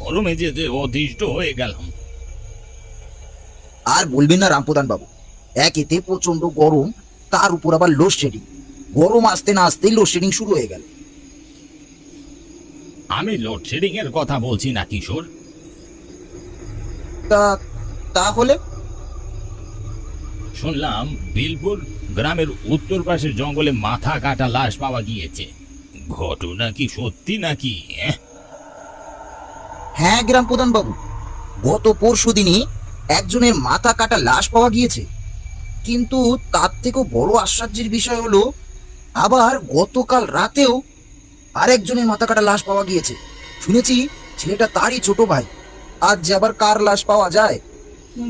গরমে যেতে অতিষ্ঠ হয়ে গেলাম। আর বলবেন না রামপ্রধান বাবু, একেতে প্রচন্ড গরম, তার উপর আবার লোডশেডিং। গরম আসতে না আসতেই লোডশেডিং শুরু হয়ে গেল। আমি লোডশেডিং এর কথা বলছি না কিশোর। তা তাহলে শুনলাম বিলপুর গ্রামের উত্তর পাশের জঙ্গলে মাথা কাটা লাশ পাওয়া গিয়েছে। ঘটনা কি সত্যি নাকি? হ্যাঁ গ্রাম প্রধান বাবু, গত পরশু দিনই একজনের মাথা কাটা লাশ পাওয়া গিয়েছে। কিন্তু তার থেকেও বড় আশ্চর্যের বিষয় হলো, আবার গতকাল রাতেও আরেকজনের মাথা কাটা লাশ পাওয়া গিয়েছে। শুনেছি ছেলেটা তারই ছোট ভাই। আজ যে আবার কার লাশ পাওয়া যায়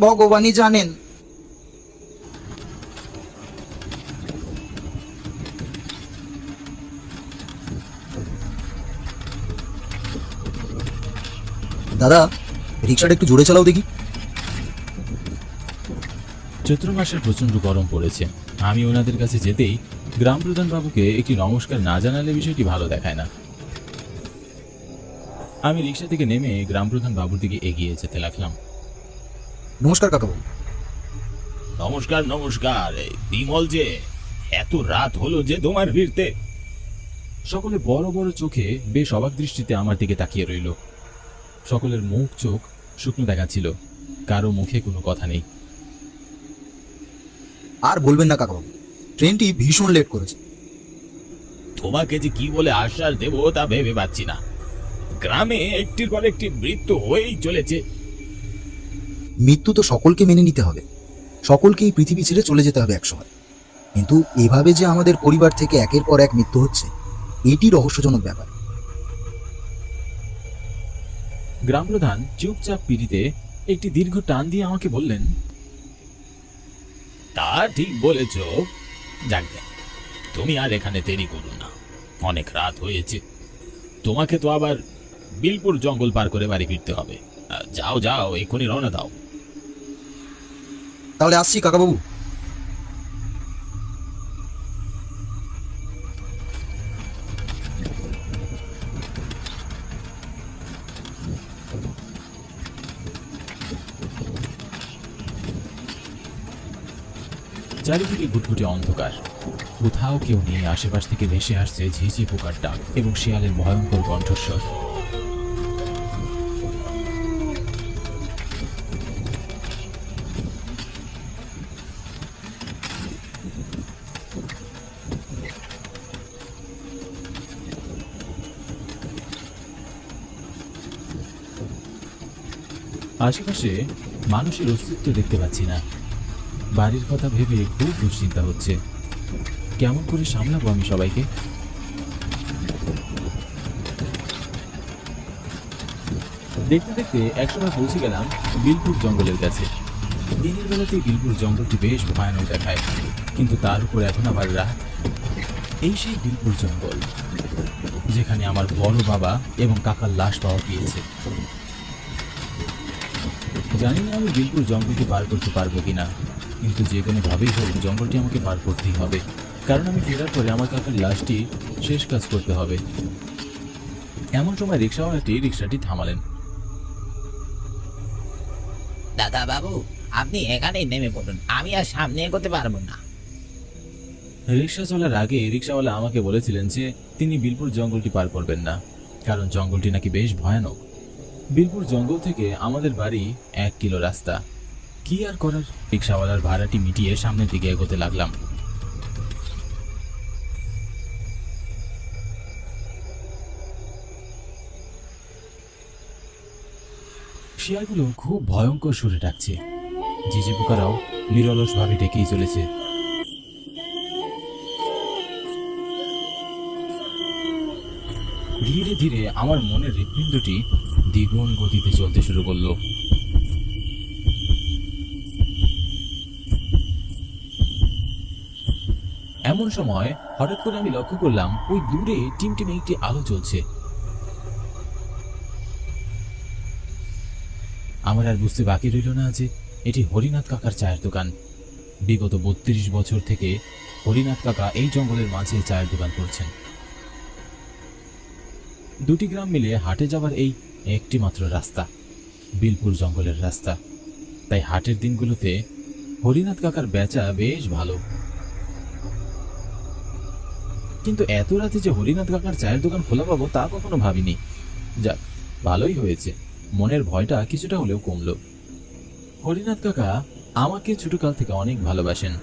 ভগবানই জানেন। দাদা, রিক্সাটা একটু জোরে চালাও দেখি। চৈত্র মাসের প্রচন্ড গরম পড়েছে। আমি ওনাদের কাছে যেতেই গ্রাম প্রধান বাবুকে একটি নমস্কার না জানালে বিষয়টি ভালো দেখায় না। আমি রিক্সা থেকে নেমে গ্রাম প্রধান বাবুর দিকে এগিয়ে যেতে লাগলাম। নমস্কার কাকাবাবু। নমস্কার নমস্কার। বিমল যে, এত রাত হলো যে তোমার ফিরতে? সকলে বড় বড় চোখে বেশ অবাক দৃষ্টিতে আমার দিকে তাকিয়ে রইল। সকলের মুখ চোখ শুকনো দেখাচ্ছিল, কারো মুখে কোনো কথা নেই। আর বলবেন না কাকাবাবু, ট্রেনটি ভীষণ লেট করেছে। তোমাকে যে কি বলে আশ্বাস দেব তা ভেবে পাচ্ছি না। গ্রামে একটির পর একটি মৃত্যু হয়েই চলেছে। মৃত্যু তো সকলকে মেনে নিতে হবে, সকলকে এই পৃথিবী ছেড়ে চলে যেতে হবে একসময়। কিন্তু এভাবে যে আমাদের পরিবার থেকে একের পর এক মৃত্যু হচ্ছে, এটি রহস্যজনক ব্যাপার। গ্রাম প্রধান চুপচাপ পিড়িতে একটি দীর্ঘ টান দিয়ে আমাকে বললেন, তা ঠিক বলেছ। যাক, তুমি আর এখানে দেরি করো না, অনেক রাত হয়েছে। তোমাকে তো আবার বিলপুর জঙ্গল পার করে বাড়ি ফিরতে হবে। যাও যাও, এক্ষুনি রওনা দাও। তাহলে আসছি কাকাবাবু। চারিদিকে ঘুটঘুটে অন্ধকার। কোথাও কেউ নেই। আশেপাশ থেকে ভেসে আসছে ঝিঝি পোকার ডাক এবং শিয়ালের ভয়ঙ্কর কণ্ঠস্বর। আশেপাশে মানুষের অস্তিত্ব দেখতে পাচ্ছি না। বাড়ির কথা ভেবে খুব দুশ্চিন্তা হচ্ছে। কেমন করে সামলাবো আমি সবাইকে? দেখতে দেখতে একসময় পৌঁছে গেলাম বিলপুর জঙ্গলের কাছে। দিনের বেলাতেই বিলপুর জঙ্গলটি বেশ ভয়ানক দেখায়, কিন্তু তার উপর এখন আবার রাত। এই সেই বিলপুর জঙ্গল যেখানে আমার বড় বাবা এবং কাকার লাশ পাওয়া গিয়েছে। জানি না আমি বিলপুর জঙ্গলটি পার করতে পারবো কিনা, কিন্তু যে কোনো ভাবেই হোক জঙ্গলটি আমাকে পার করতেই হবে, কারণ আমি ফেরার পরে আমার কাকার লাশটি শেষ কাজ করতে হবে। এমন সময় রিক্সাওয়ালাটি রিক্সাটি থামালেন। দাদা বাবু, আপনি এখানেই নেমে পড়ুন, আমি আর সামনে এগোতে পারবো না। রিক্সা চলার আগে রিক্সাওয়ালা আমাকে বলেছিলেন যে তিনি বিলপুর জঙ্গলটি পার করবেন না, কারণ জঙ্গলটি নাকি বেশ ভয়ানক। বিলপুর জঙ্গল থেকে আমাদের বাড়ি 1 কিলো রাস্তা। কি আর করার, রিক্সাওয়ালার ভাড়াটি মিটিয়ে সামনের দিকে এগোতে লাগলাম। শিয়ালগুলো খুব ভয়ঙ্কর সুরে ডাকছে। ঝিঝি পোকারাও নিরলস ভাবে ডেকেই চলেছে। ধীরে ধীরে আমার মনের হৃৎপিণ্ডটি দ্বিগুণ গতিতে চলতে শুরু করলো। এমন সময় হঠাৎ করে আমি লক্ষ্য করলাম ওই দূরে টিমটিমে একটি আলো জ্বলছে। আমার আর বুঝতে বাকি রইল না যে এটি হরিনাথ কাকার চায়ের দোকান। বিগত 32 বছর থেকে হরিনাথ কাকা এই জঙ্গলের মাঝে চায়ের দোকান করছেন। দুটি গ্রাম মিলে হাটে যাবার এই একটি মাত্র রাস্তা, বিলপুর জঙ্গলের রাস্তা। তাই হাটের দিনগুলোতে হরিনাথ কাকার বেচা বেশ ভালো। কিন্তু এত রাতে যে হরিনাথ কাকার চায়ের দোকান খোলা পাবো তা কখনো ভাবিনি। যাক, ভালোই হয়েছে, মনের ভয়টা কিছুটা হলেও কমলো। হরিনাথ কাকা আমাকে ছোটকাল থেকে অনেক ভালোবাসেন।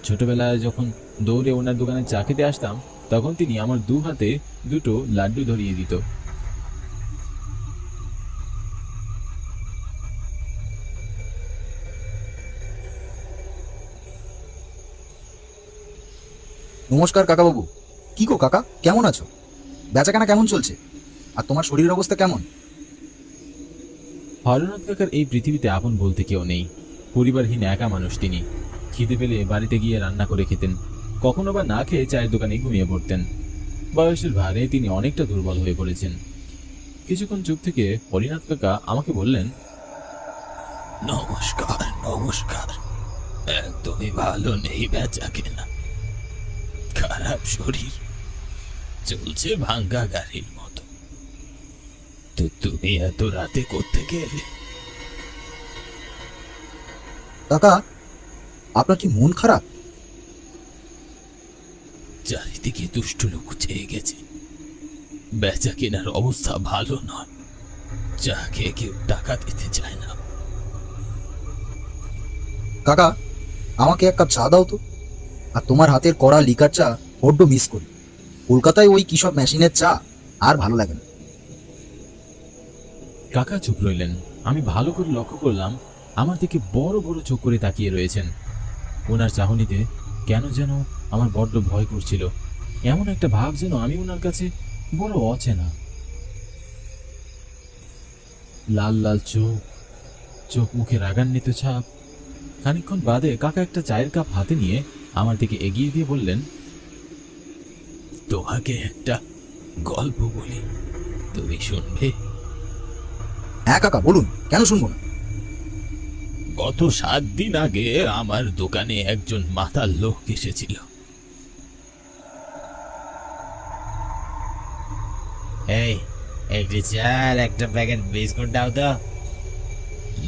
ছোটবেলায় যখন দৌড়ে ওনার দোকানে চা খেতে আসতাম, তখন তিনি আমার দু হাতে দুটো লাড্ডু ধরিয়ে দিত। নমস্কার কাকাবাবু। কি গো কাকা, কেমন আছো? বেচাকেনা কেমন চলছে? আর তোমার শরীরের অবস্থা কেমন? হরনাথ কাকার এই পৃথিবীতে আপন বলতে কেউ নেই। পরিবারহীন একা মানুষ তিনি। খিদে পেলে বাড়িতে গিয়ে রান্না করে খেতেন, কখনো বা না খেয়ে চায়ের দোকানে ঘুমিয়ে পড়তেন। বয়সের ভারে তিনি অনেকটা দুর্বল হয়ে পড়েছেন। কিছুক্ষণ চুপ থেকে হরিনাথ কাকা আমাকে বললেন, নমস্কার নমস্কার। একদমই ভালো নেই বেচা কেনা, খারাপ শরীর, চলছে ভাঙ্গা গাড়ির মতো। তো তুমি এত রাতে করতে গেলে? কাকা, আপনার কি মন খারাপ? চারিদিকে দুষ্ট লোক চেয়ে গেছে, বেচা কেনার অবস্থা ভালো নয়, চা খেয়ে কেউ টাকা দিতে চায় না। কাকা, আমাকে এক কাপ চা দাও তো। আর তোমার হাতের কড়া লিকার চা বড্ড মিস করি। কলকাতায় ওই কি সব মেশিনের চা আর ভালো লাগে না। কাকা চুপ রইলেন। আমি ভালো করে লক্ষ্য করলাম আমার দিকে বড় বড় চোখ করে তাকিয়ে রয়েছেন। ওনার চাহনিতে কেন যেন আমার বড্ড ভয় করছিল। এমন একটা ভাব যেন আমি ওনার কাছে বড় অচেনা। লাল লাল চোখ, চোখ মুখে রাগান্বিত ছাপ। খানিকক্ষণ বাদে কাকা একটা চায়ের কাপ হাতে নিয়ে আমার দিকে এগিয়ে দিয়ে বললেন, তোমাকে একটা গল্প বলি, তুমি শুনবে? হ্যাঁ কাকা, বলুন, কেন শুনবো না। গত 7 দিন আগে আমার দোকানে একজন মাতাল লোক এসেছিল। এই একটি চা আর একটা প্যাকেট বিস্কুট দাও তো।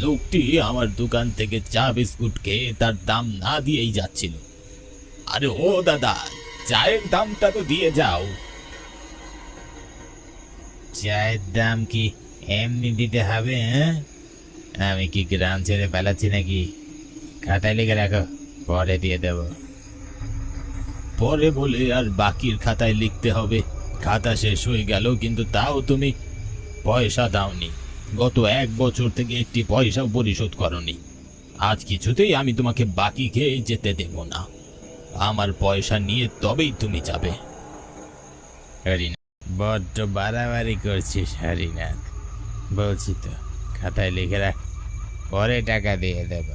লোকটি আমার দোকান থেকে চা বিস্কুট খেয়ে তার দাম না দিয়েই যাচ্ছিল। আরে ও দাদা, চায়ের দামটা তো দিয়ে যাও। চায়ের দাম কি এমনি দিতে হবে? হ্যাঁ, আমি কি গ্রাম ছেড়ে পালাচ্ছি নাকি? খাতায় লিখে রাখো, পরে দিয়ে দেব। পরে বলে আর বাকির খাতায় লিখতে হবে? খাতা শেষ হয়ে গেল, কিন্তু তাও তুমি পয়সা দাওনি। গত 1 বছর থেকে একটি পয়সাও পরিশোধ করনি। আজ কিছুতেই আমি তোমাকে বাকি খেয়ে যেতে দেব না। আমার পয়সা নিয়ে তবেই তুমি যাবে। হরিনাথ, বড্ড বাড়াবাড়ি করছিস হরিনাথ। বলছি তো, খাতায় লিখে রাখ, পরে টাকা দিয়ে দেব।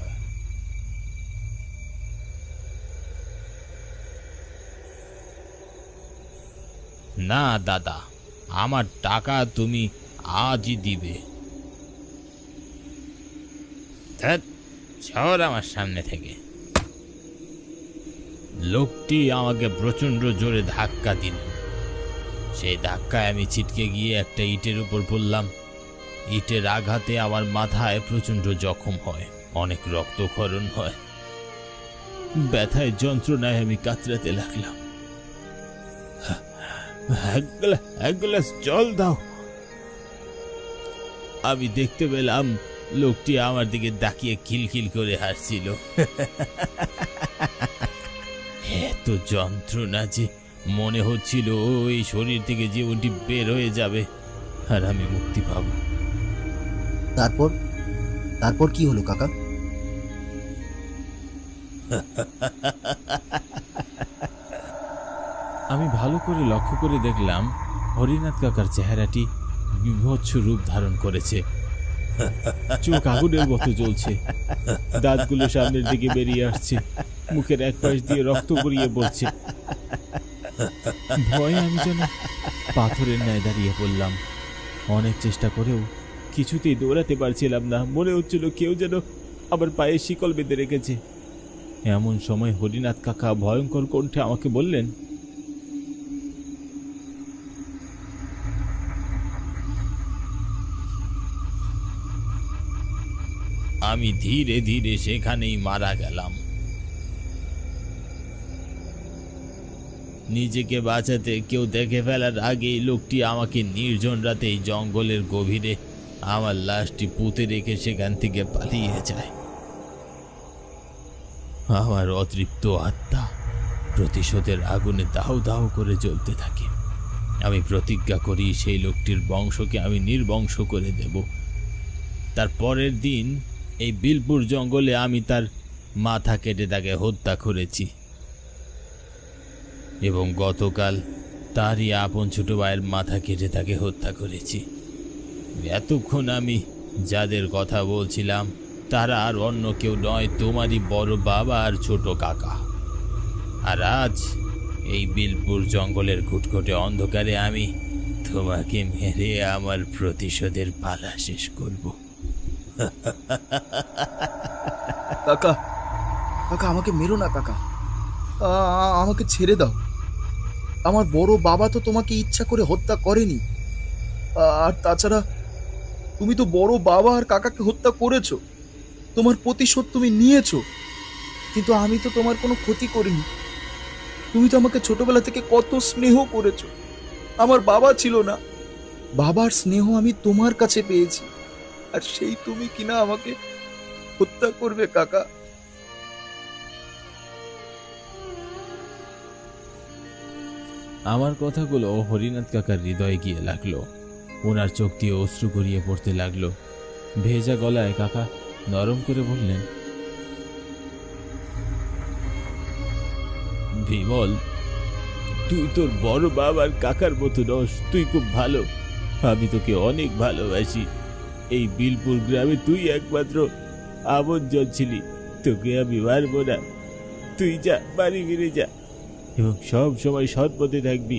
না দাদা, আমার টাকা তুমি আজই দিবে। ধ্যাৎ, সর আমার সামনে থেকে। লোকটি আমাকে প্রচন্ড জোরে ধাক্কা দিল। সেই ধাক্কায় আমি ছিটকে গিয়ে একটা ইটের উপর পড়লাম। ইটের আঘাতে আমার মাথায় প্রচন্ড জখম হয়, অনেক রক্তক্ষরণ হয়। ব্যথায় যন্ত্রণায় আমি কাতরাতে লাগলাম। এক গ্লাস জল দাও। আমি দেখতে পেলাম লোকটি আমার দিকে তাকিয়ে খিলখিল করে হাসছিল। এত যন্ত্রণা যে মনে হচ্ছিল এই শরীর থেকে জীবনটি বের হয়ে যাবে আর আমি মুক্তি পাব। তারপর তারপর কি হলো কাকা? আমি ভালো করে লক্ষ্য করে দেখলাম হরিনাথ কাকার চেহারাটি বিভৎস রূপ ধারণ করেছে। চোখ আগুনের মতো জ্বলছে, দাঁতগুলো সামনের দিকে বেরিয়ে আসছে, মুখের এক পাশ দিয়ে রক্ত গড়িয়ে পড়ছে। ভয়ে আমি যেন পাথরের ন্যায় দাঁড়িয়ে পড়লাম। অনেক চেষ্টা করেও কিছুতেই দৌড়াতে পারছিলাম না। মনে হচ্ছিল কেউ যেন আমার পায়ে শিকল বেঁধে রেখেছে। এমন সময় হরিনাথ কাকা ভয়ঙ্কর কণ্ঠে আমাকে বললেন, আমি ধীরে ধীরে সেখানেই মারা গেলাম। নিজেকে বাঁচাতে কেউ দেখে ফেলার আগেই লোকটি আমাকে নির্জন রাতে এই জঙ্গলের গভীরে আমার লাশটি পুঁতে রেখে সেখান থেকে পালিয়ে যায়। আমার অতৃপ্ত আত্মা প্রতিশোধের আগুনে দাউ দাউ করে জ্বলতে থাকে। আমি প্রতিজ্ঞা করি সেই লোকটির বংশকে আমি নির্বংশ করে দেব। তার পরের দিন এই বিলপুর জঙ্গলে আমি তার মাথা কেটে তাকে হত্যা করেছি এবং গতকাল তারই আপন ছোট ভাইয়ের মাথা কেটে তাকে হত্যা করেছি। এতক্ষণ আমি যাদের কথা বলছিলাম তারা আর অন্য কেউ নয়, তোমারই বড় বাবা আর ছোট কাকা। আর আজ এই বিলপুর জঙ্গলের ঘুটঘুটে অন্ধকারে আমি তোমাকে মেরে আমার প্রতিশোধের পালা শেষ করব। কাকা, কাকা আমাকে মেরো না কাকা, আমাকে ছেড়ে দাও। আমার বড় বাবা তো তোমাকে ইচ্ছা করে হত্যা করেনি। আর তাছাড়া তুমি তো বড় বাবা আর কাকাকে হত্যা করেছো, তোমার প্রতিশোধ তুমি নিয়েছো, কিন্তু আমি তো তোমার কোনো ক্ষতি করিনি। তুমি তো আমাকে ছোটবেলা থেকে কত স্নেহ করেছো। আমার বাবা ছিল না, বাবার স্নেহ আমি তোমার কাছে পেয়েছি, আর সেই তুমি কিনা আমাকে হত্যা করবে কাকা। আমার কথাগুলো হরিনাথ কাকার হৃদয়ে গিয়ে লাগলো। ওনার চোখ দিয়ে অশ্রু গড়িয়ে পড়তে লাগলো। ভেজা গলায় কাকা নরম করে বললেন, বিমল, তুই তোর বড় বাবার কাকার মতো নস, তুই খুব ভালো। আমি তোকে অনেক ভালোবাসি। এই বিলপুর গ্রামে তুই একমাত্র আপনজন ছিলি। তোকে আমি মারবো না। তুই যা, বাড়ি ফিরে যা এবং সব সময় সৎ পথে থাকবি।